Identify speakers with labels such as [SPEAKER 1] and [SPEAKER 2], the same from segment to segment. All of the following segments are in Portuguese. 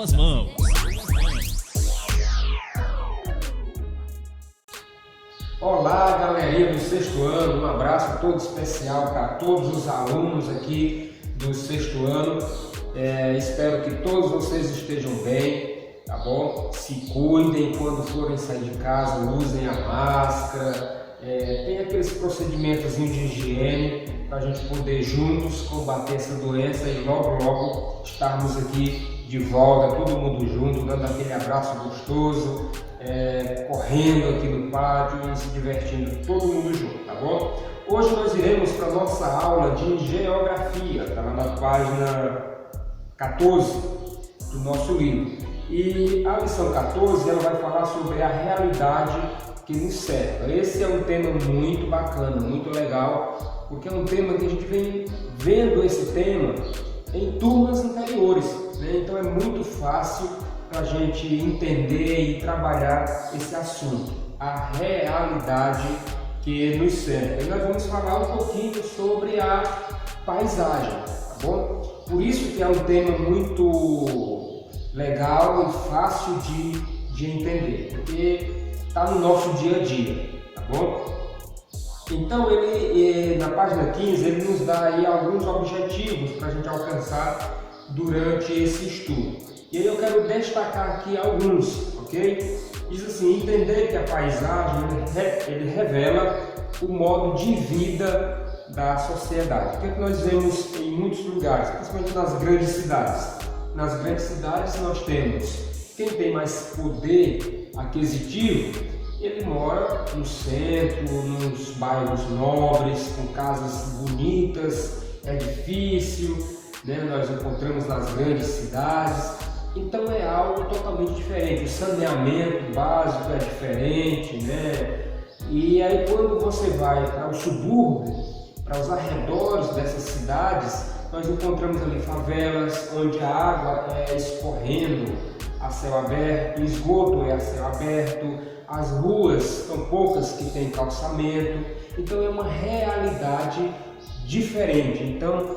[SPEAKER 1] boas mãos.
[SPEAKER 2] Olá, galerinha do sexto ano, um abraço todo especial para todos os alunos aqui do sexto ano. Espero que todos vocês estejam bem, tá bom? Se cuidem quando forem sair de casa, usem a máscara, tem aqueles procedimentos de higiene para a gente poder juntos combater essa doença e logo estarmos aqui de volta, todo mundo junto, dando aquele abraço gostoso, correndo aqui no pátio e se divertindo todo mundo junto, tá bom? Hoje nós iremos para a nossa aula de geografia, está lá na página 14 do nosso livro. E a lição 14 ela vai falar sobre a realidade que nos cerca. Esse é um tema muito bacana, muito legal, porque é um tema que a gente vem vendo esse tema em turmas anteriores, né? Então é muito fácil para a gente entender e trabalhar esse assunto, a realidade que nos cerca. E nós vamos falar um pouquinho sobre a paisagem, tá bom? Por isso que é um tema muito legal e fácil de entender, porque está no nosso dia a dia, tá bom? Então ele na página 15 ele nos dá aí alguns objetivos para a gente alcançar durante esse estudo. E aí eu quero destacar aqui alguns, ok? Diz assim, entender que a paisagem ele revela o modo de vida da sociedade. O que é que nós vemos em muitos lugares, principalmente nas grandes cidades? Nas grandes cidades nós temos quem tem mais poder aquisitivo, ele mora no centro, nos bairros nobres, com casas bonitas, é difícil, né? Nós encontramos nas grandes cidades. Então é algo totalmente diferente, o saneamento básico é diferente, né? E aí quando você vai para o subúrbio, para os arredores dessas cidades, nós encontramos ali favelas, onde a água é escorrendo a céu aberto, o esgoto é a céu aberto, as ruas são poucas que têm calçamento, então é uma realidade diferente. Então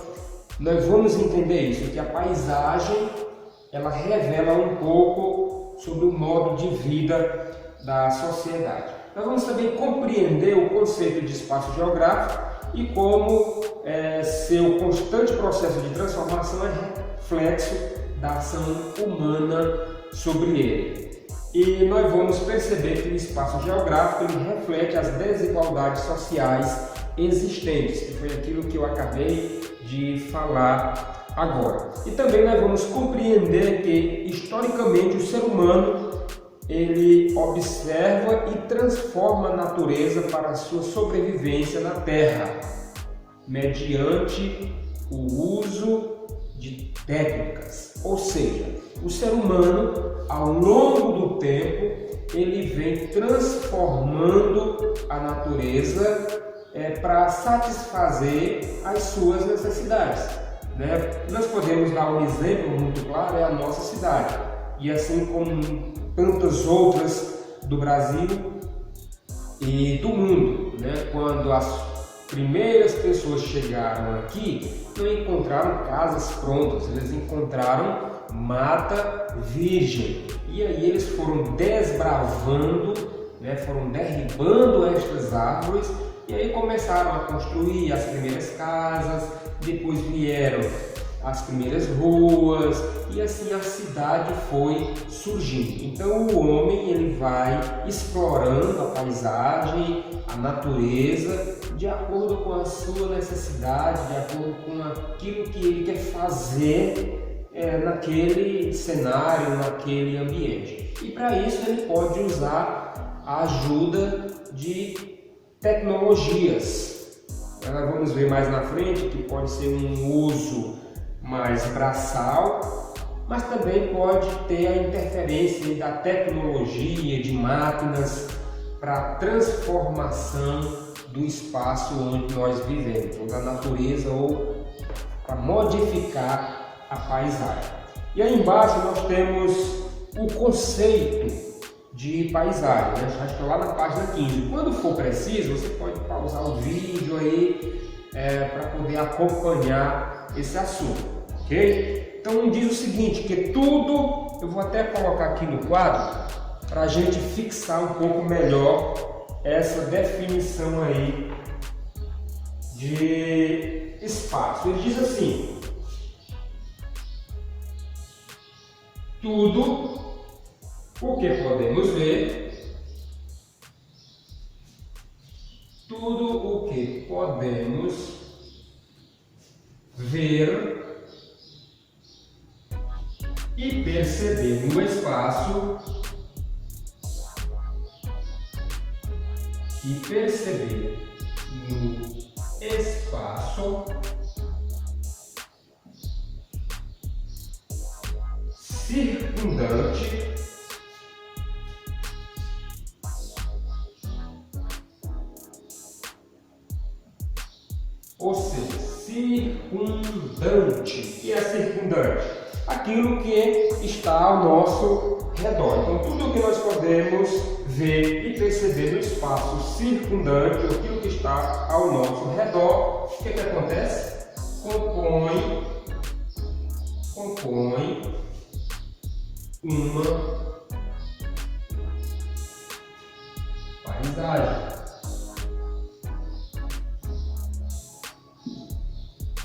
[SPEAKER 2] nós vamos entender isso, que a paisagem ela revela um pouco sobre o modo de vida da sociedade. Nós vamos também compreender o conceito de espaço geográfico e como seu constante processo de transformação é reflexo da ação humana sobre ele. E nós vamos perceber que o espaço geográfico ele reflete as desigualdades sociais existentes, que foi aquilo que eu acabei de falar agora. E também nós vamos compreender que historicamente o ser humano ele observa e transforma a natureza para a sua sobrevivência na Terra, mediante o uso de técnicas. Ou seja, o ser humano ao longo do tempo ele vem transformando a natureza para satisfazer as suas necessidades, né? Nós podemos dar um exemplo muito claro, é a nossa cidade, e assim como tantas outras do Brasil e do mundo, né? Quando as primeiras pessoas chegaram aqui, não encontraram casas prontas, eles encontraram mata virgem, e aí eles foram desbravando, né? Foram derribando estas árvores, e aí começaram a construir as primeiras casas, depois vieram as primeiras ruas e assim a cidade foi surgindo. Então o homem ele vai explorando a paisagem, a natureza, de acordo com a sua necessidade, de acordo com aquilo que ele quer fazer naquele cenário, naquele ambiente. E para isso ele pode usar a ajuda de tecnologias. Nós vamos ver mais na frente que pode ser um uso mais braçal, mas também pode ter a interferência da tecnologia, de máquinas para a transformação do espaço onde nós vivemos, ou da natureza, ou para modificar a paisagem. E aí embaixo nós temos o conceito de paisagem, né? Acho que lá na página 15. Quando for preciso, você pode pausar o vídeo aí para poder acompanhar esse assunto, ok? Então diz o seguinte, que tudo eu vou até colocar aqui no quadro para a gente fixar um pouco melhor essa definição aí de espaço. Ele diz assim: tudo o que podemos ver, tudo o que podemos ver e perceber no espaço, circundante ou seja, circundante. O que é circundante? Aquilo que está ao nosso redor. Então, tudo o que nós podemos ver e perceber no espaço circundante, aquilo que está ao nosso redor, o que acontece? Compõe uma paisagem.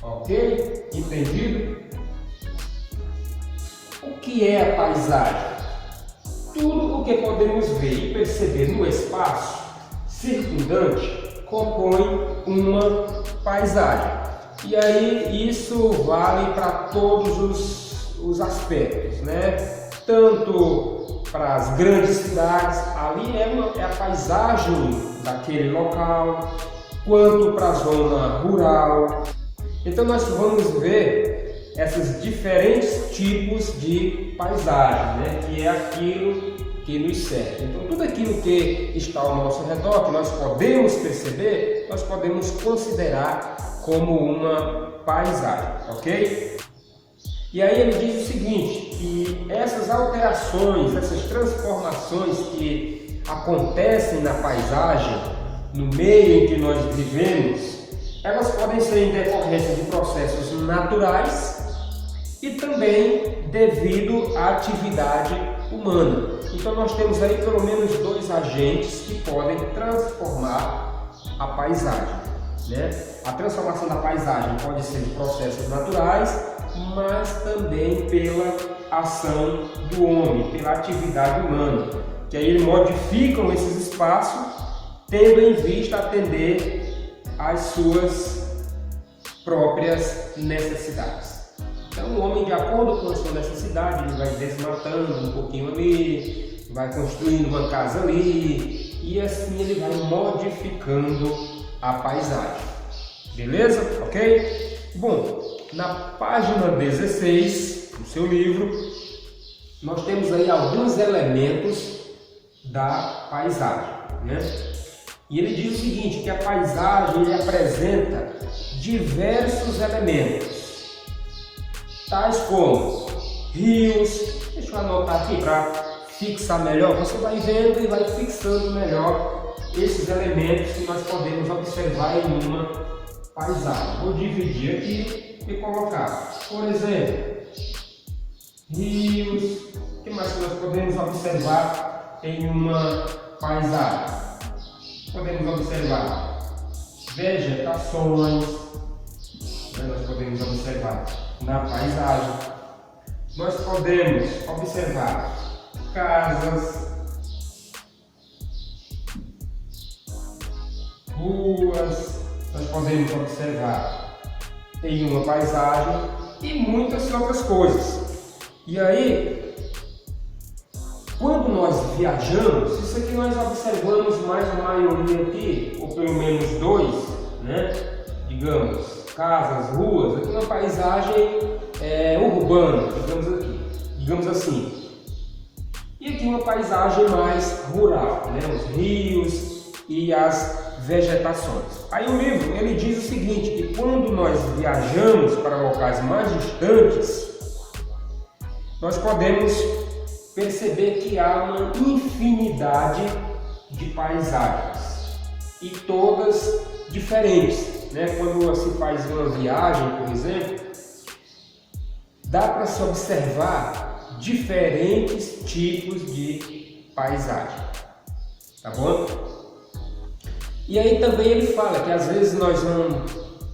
[SPEAKER 2] Ok? Entendido? O que é a paisagem? Tudo o que podemos ver e perceber no espaço circundante compõe uma paisagem. E aí isso vale para todos os aspectos, né? Tanto para as grandes cidades, ali é a paisagem daquele local, quanto para a zona rural. Então nós vamos ver esses diferentes tipos de paisagem, né? Que é aquilo que nos serve. Então tudo aquilo que está ao nosso redor, que nós podemos perceber, nós podemos considerar como uma paisagem, ok? E aí ele diz o seguinte, que essas alterações, essas transformações que acontecem na paisagem, no meio em que nós vivemos, elas podem ser em decorrência de processos naturais e também devido à atividade humana. Então nós temos aí pelo menos dois agentes que podem transformar a paisagem, né? A transformação da paisagem pode ser de processos naturais, mas também pela ação do homem, pela atividade humana, que aí ele modificam esses espaços, tendo em vista atender às suas próprias necessidades. Então o homem, de acordo com a sua necessidade, ele vai desmatando um pouquinho ali, vai construindo uma casa ali, e assim ele vai modificando a paisagem. Beleza? Ok? Bom, na página 16 do seu livro, nós temos aí alguns elementos da paisagem, né? E ele diz o seguinte, que a paisagem ele apresenta diversos elementos, tais como rios. Deixa eu anotar aqui para fixar melhor. Você vai vendo e vai fixando melhor esses elementos que nós podemos observar em uma paisagem. Vou dividir aqui e colocar, por exemplo, rios. O que mais que nós podemos observar em uma paisagem? Podemos observar vegetações, né? Nós podemos observar na paisagem. Nós podemos observar casas, ruas, nós podemos observar em uma paisagem e muitas outras coisas. E aí, quando nós viajamos, isso aqui nós observamos mais a maioria aqui, ou pelo menos dois, né? Digamos, casas, ruas, aqui uma paisagem urbana, digamos assim. E aqui uma paisagem mais rural, né? Os rios e as vegetações. Aí o livro ele diz o seguinte, que quando nós viajamos para locais mais distantes, nós podemos perceber que há uma infinidade de paisagens e todas diferentes, né? Quando se faz uma viagem, por exemplo, dá para se observar diferentes tipos de paisagem, tá bom? E aí também ele fala que às vezes nós não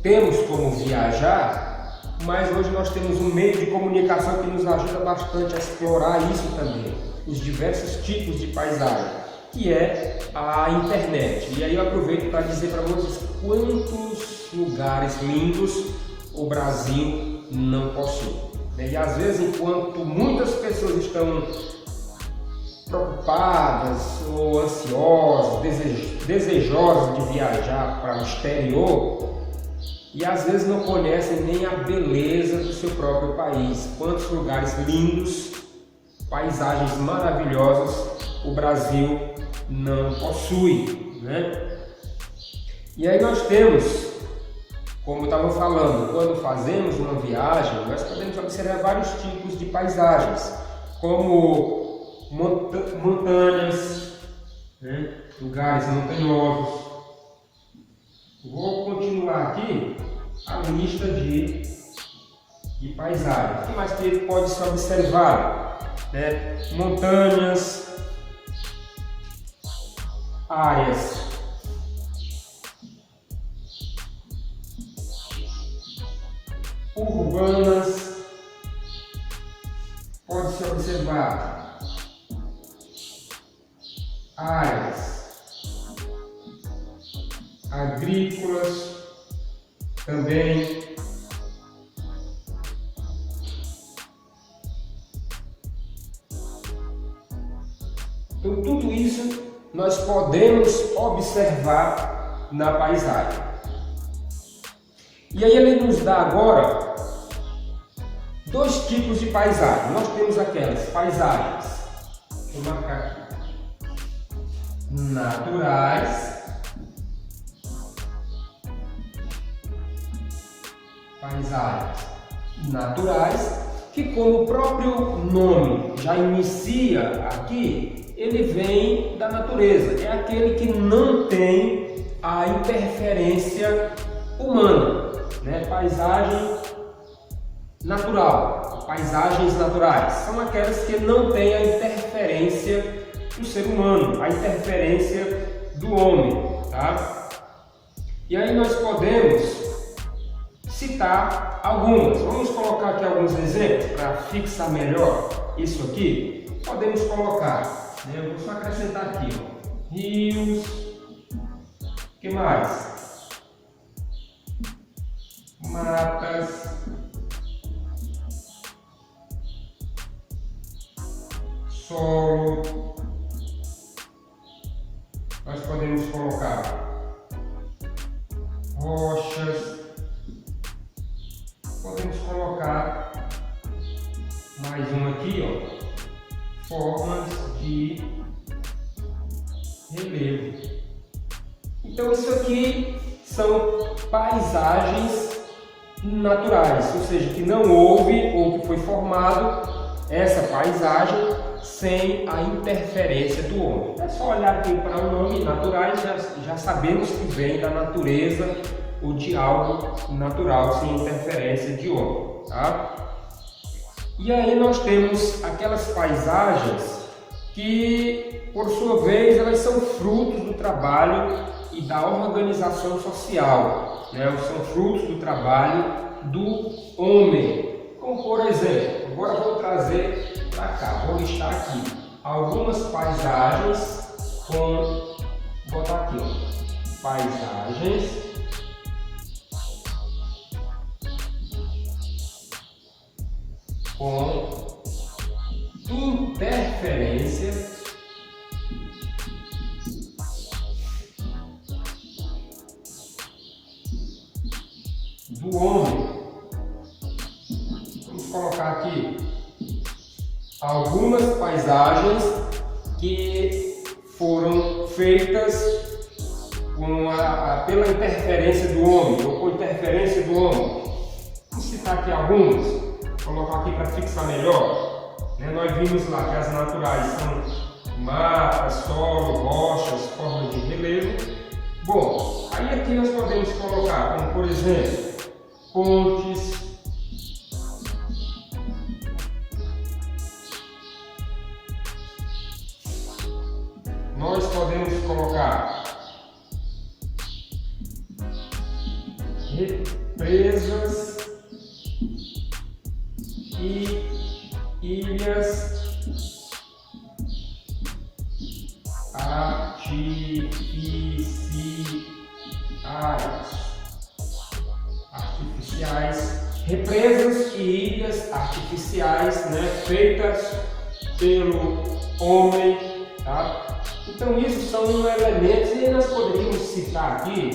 [SPEAKER 2] temos como viajar, mas hoje nós temos um meio de comunicação que nos ajuda bastante a explorar isso também, os diversos tipos de paisagem, que é a internet. E aí eu aproveito para dizer para vocês quantos lugares lindos o Brasil não possui. E às vezes, enquanto muitas pessoas estão preocupadas ou ansiosas, desejosas de viajar para o exterior, e às vezes não conhecem nem a beleza do seu próprio país. Quantos lugares lindos, paisagens maravilhosas o Brasil não possui, né? E aí nós temos, como eu estava falando, quando fazemos uma viagem, nós podemos observar vários tipos de paisagens, como montanhas, né? Lugares montanhosos. Vou continuar aqui a lista de paisagens. O que mais que pode se observar? Né? Montanhas, áreas urbanas, pode-se observar áreas agrícolas também, então tudo isso nós podemos observar na paisagem. E aí ele nos dá agora dois tipos de paisagem. Nós temos aquelas paisagens, vou marcar aqui, naturais, paisagens naturais, que como o próprio nome já inicia aqui, ele vem da natureza, é aquele que não tem a interferência humana, né? Paisagem natural, paisagens naturais, são aquelas que não têm a interferência do ser humano, a interferência do homem, tá? E aí nós podemos citar algumas. Vamos colocar aqui alguns exemplos para fixar melhor isso aqui. Podemos colocar, né? Eu vou só acrescentar aqui, ó, rios, o que mais? Matas, solo. Nós podemos colocar rochas. Podemos colocar mais uma aqui, ó, formas de relevo. Então isso aqui são paisagens naturais, ou seja, que não houve ou que foi formado essa paisagem sem a interferência do homem. É só olhar aqui para o nome naturais, já sabemos que vem da natureza ou de algo natural, sem interferência de homem, tá? E aí nós temos aquelas paisagens que, por sua vez, elas são frutos do trabalho e da organização social, né? São frutos do trabalho do homem. Como por exemplo, agora vou trazer para cá, vou listar aqui algumas paisagens com, vou botar aqui, ó, paisagens com interferência do homem. Vamos colocar aqui algumas paisagens que foram feitas pela interferência do homem ou com interferência do homem. Vamos citar aqui algumas. Vou colocar aqui para fixar melhor, né? Nós vimos lá que as naturais são matas, solo, rochas, formas de relevo. Bom, aí aqui nós podemos colocar, como por exemplo, pontes, nós podemos colocar represas e ilhas artificiais, represas e ilhas artificiais, né, feitas pelo homem, tá? Então isso são elementos e nós poderíamos citar aqui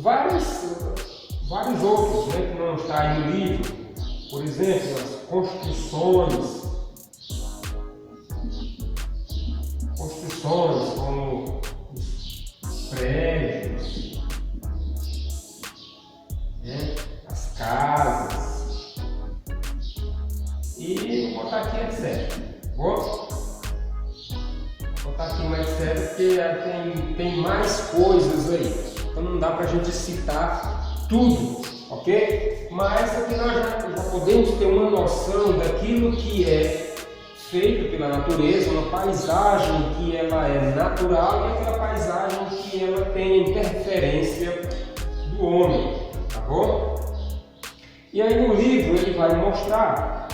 [SPEAKER 2] vários outros, né, que não está aí no livro. Por exemplo, as construções como os prédios, né, as casas e vou botar aqui etc. Vou botar aqui mais etc porque tem mais coisas aí, então não dá para a gente citar tudo, ok? Mas aqui nós já podemos ter uma noção daquilo que é feito pela natureza, uma paisagem que ela é natural e aquela paisagem que ela tem interferência do homem, tá bom? E aí no livro ele vai mostrar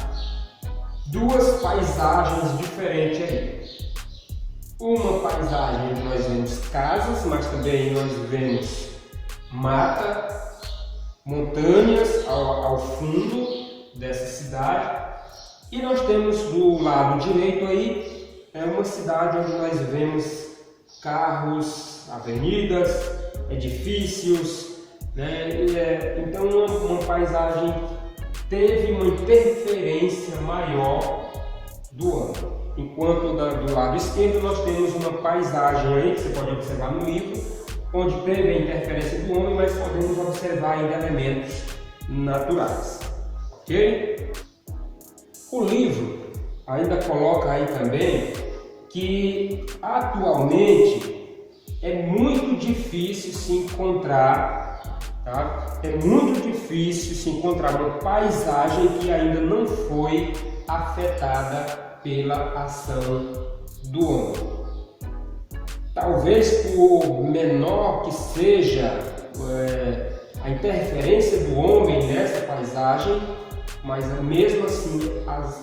[SPEAKER 2] duas paisagens diferentes aí. Uma paisagem onde nós vemos casas, mas também nós vemos mata, montanhas ao fundo dessa cidade. E nós temos do lado direito aí uma cidade onde nós vemos carros, avenidas, edifícios, né? Então uma paisagem teve uma interferência maior do homem. Enquanto do lado esquerdo nós temos uma paisagem aí, que você pode observar no livro, onde teve a interferência do homem, mas podemos observar ainda elementos naturais. Ok? O livro ainda coloca aí também que atualmente é muito difícil se encontrar, tá? É muito difícil se encontrar uma paisagem que ainda não foi afetada pela ação do homem. Talvez por menor que seja a interferência do homem nessa paisagem, mas mesmo assim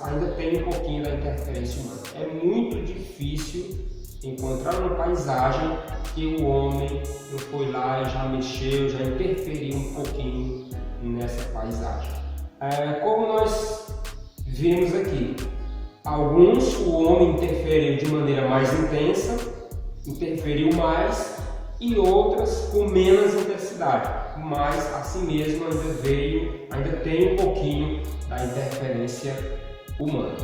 [SPEAKER 2] ainda tem um pouquinho da interferência humana. É muito difícil encontrar uma paisagem que o homem não foi lá e já mexeu, já interferiu um pouquinho nessa paisagem. Como nós vimos aqui, alguns o homem interferiu de maneira mais intensa, interferiu mais, e outras com menos intensidade, mas assim mesmo ainda tem um pouquinho da interferência humana.